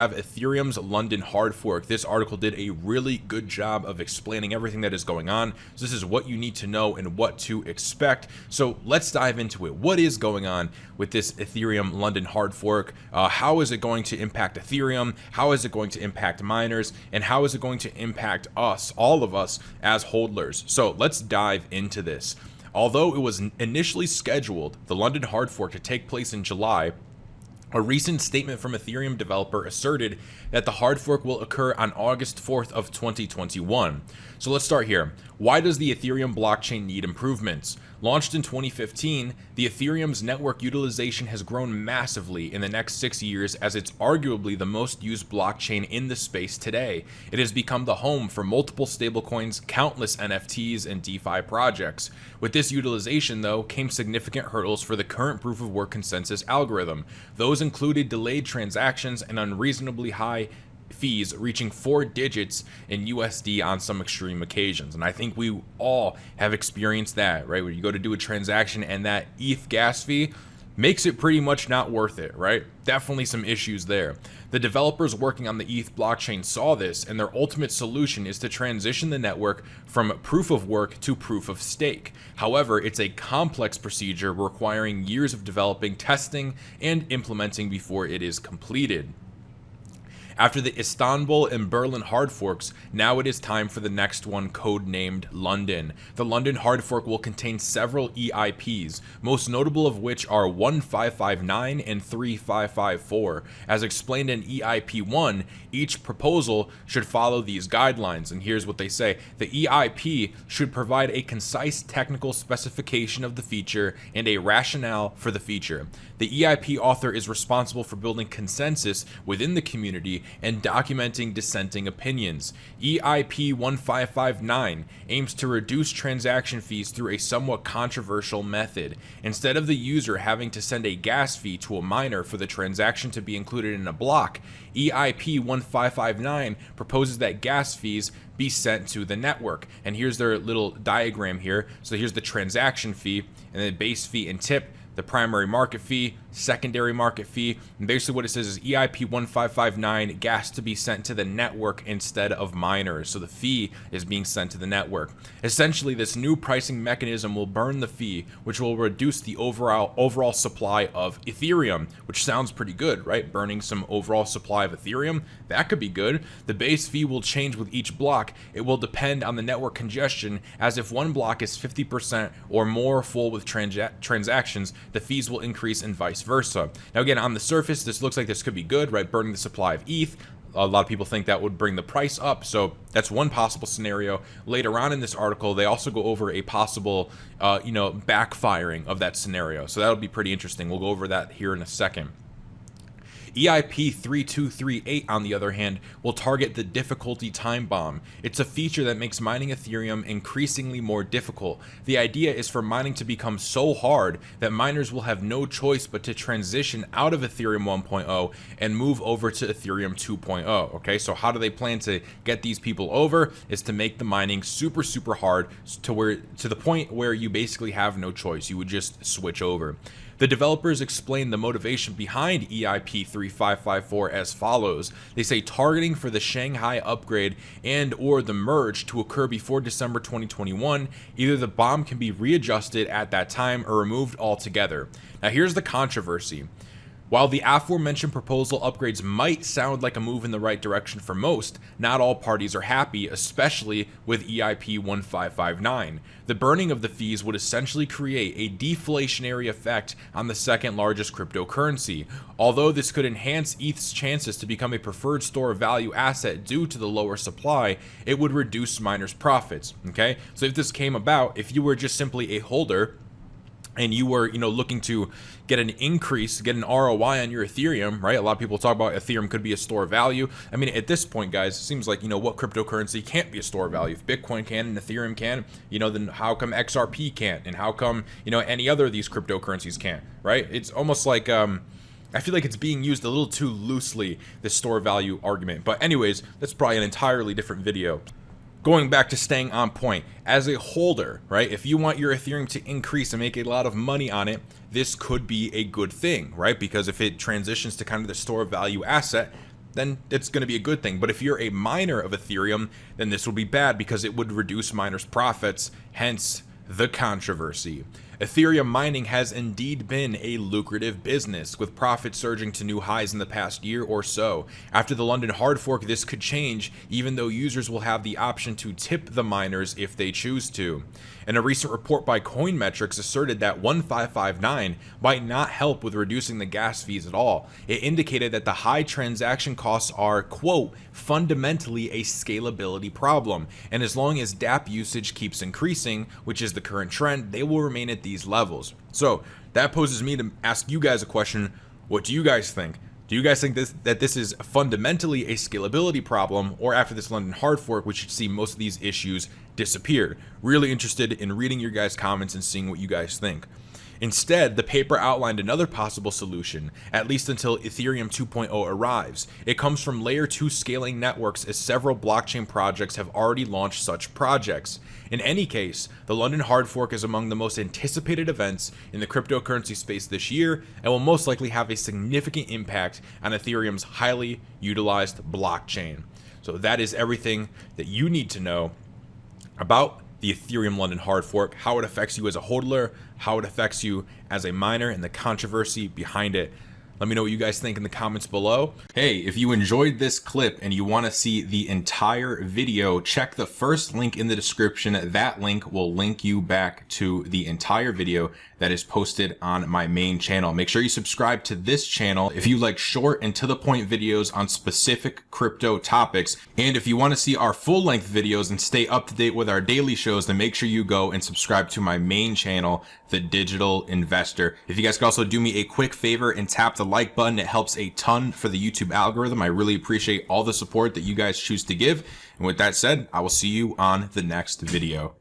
Have Ethereum's London hard fork. This article did a really good job of explaining everything that is going on. So this is what you need to know and what to expect. So let's dive into it. What is going on with this Ethereum London hard fork? How is it going to impact Ethereum? How is it going to impact miners? And how is it going to impact us, all of us as holders? So let's dive into this. Although it was initially scheduled, the London hard fork to take place in July, a recent statement from Ethereum developer asserted that the hard fork will occur on August 4th of 2021. So let's start here. Why does the Ethereum blockchain need improvements? Launched in 2015, the Ethereum's network utilization has grown massively in the next 6 years, as it's arguably the most used blockchain in the space today. It has become the home for multiple stablecoins, countless NFTs, and DeFi projects. With this utilization, though, came significant hurdles for the current proof of work consensus algorithm. Those included delayed transactions and unreasonably high fees reaching 4 digits in USD on some extreme occasions. And I think we all have experienced that, right? When you go to do a transaction and that ETH gas fee makes it pretty much not worth it, right? Definitely some issues there. The developers working on the ETH blockchain saw this, and their ultimate solution is to transition the network from proof of work to proof of stake. However, it's a complex procedure requiring years of developing, testing, and implementing before it is completed. After the Istanbul and Berlin hard forks, now it is time for the next one, codenamed London. The London hard fork will contain several EIPs, most notable of which are 1559 and 3554. As explained in EIP 1, each proposal should follow these guidelines, and here's what they say. The EIP should provide a concise technical specification of the feature and a rationale for the feature. The EIP author is responsible for building consensus within the community and documenting dissenting opinions. EIP 1559 aims to reduce transaction fees through a somewhat controversial method. Instead of the user having to send a gas fee to a miner for the transaction to be included in a block, EIP 1559 proposes that gas fees be sent to the network. And here's their little diagram here. So here's the transaction fee, and then base fee and tip, the primary market fee, secondary market fee, and basically what it says is EIP 1559 gas to be sent to the network instead of miners, so the fee is being sent to the network. Essentially, this new pricing mechanism will burn the fee, which will reduce the overall supply of Ethereum, which sounds pretty good, right? Burning some overall supply of Ethereum, that could be good. The base fee will change with each block. It will depend on the network congestion, as if one block is 50% or more full with transactions, the fees will increase and vice versa. Now again, on the surface, this looks like this could be good, right? Burning the supply of ETH. A lot of people think that would bring the price up, so that's one possible scenario. Later on in this article, they also go over a possible, backfiring of that scenario. So that'll be pretty interesting. We'll go over that here in a second. EIP 3238, on the other hand, will target the difficulty time bomb. It's a feature that makes mining Ethereum increasingly more difficult. The idea is for mining to become so hard that miners will have no choice but to transition out of Ethereum 1.0 and move over to Ethereum 2.0. Okay, so how do they plan to get these people over? Is to make the mining super hard to the point where you basically have no choice. You would just switch over. The developers explain the motivation behind EIP 3554 as follows. They say targeting for the Shanghai upgrade and or the merge to occur before December 2021, either the bomb can be readjusted at that time or removed altogether. Now here's the controversy. While the aforementioned proposal upgrades might sound like a move in the right direction for most, not all parties are happy, especially with EIP 1559. The burning of the fees would essentially create a deflationary effect on the second largest cryptocurrency. Although this could enhance ETH's chances to become a preferred store of value asset due to the lower supply, it would reduce miners' profits. Okay, so if this came about, if you were just simply a holder, and you were, looking to get an increase, get an ROI on your Ethereum, right? A lot of people talk about Ethereum could be a store of value. I mean, at this point, guys, it seems like, what cryptocurrency can't be a store of value? If Bitcoin can and Ethereum can, then how come XRP can't? And how come, any other of these cryptocurrencies can't, right? It's almost like, I feel like it's being used a little too loosely, this store of value argument. But anyways, that's probably an entirely different video. Going back to staying on point, as a holder, right, if you want your Ethereum to increase and make a lot of money on it, this could be a good thing, right? Because if it transitions to kind of the store of value asset, then it's going to be a good thing. But if you're a miner of Ethereum, then this will be bad because it would reduce miners' profits, hence the controversy. Ethereum mining has indeed been a lucrative business, with profits surging to new highs in the past year or so. After the London hard fork, this could change, even though users will have the option to tip the miners if they choose to. And a recent report by Coinmetrics asserted that 1559 might not help with reducing the gas fees at all. It indicated that the high transaction costs are, quote, fundamentally a scalability problem, and as long as DApp usage keeps increasing, which is the current trend, they will remain at these levels. So that poses me to ask you guys a question. What do you guys think? Do you guys think that this is fundamentally a scalability problem, or after this London hard fork, we should see most of these issues disappear? Really interested in reading your guys' comments and seeing what you guys think. Instead, the paper outlined another possible solution, at least until Ethereum 2.0 arrives. It comes from layer 2 scaling networks, as several blockchain projects have already launched such projects. In any case, the London hard fork is among the most anticipated events in the cryptocurrency space this year, and will most likely have a significant impact on Ethereum's highly utilized blockchain. So that is everything that you need to know about the Ethereum London hard fork, how it affects you as a hodler, how it affects you as a miner, and the controversy behind it. Let me know what you guys think in the comments below. Hey, if you enjoyed this clip and you want to see the entire video, check the first link in the description. That link will link you back to the entire video that is posted on my main channel. Make sure you subscribe to this channel if you like short and to the point videos on specific crypto topics. And if you want to see our full length videos and stay up to date with our daily shows, then make sure you go and subscribe to my main channel, The Digital Investor. If you guys could also do me a quick favor and tap the like button, it helps a ton for the YouTube algorithm. I really appreciate all the support that you guys choose to give. And with that said, I will see you on the next video.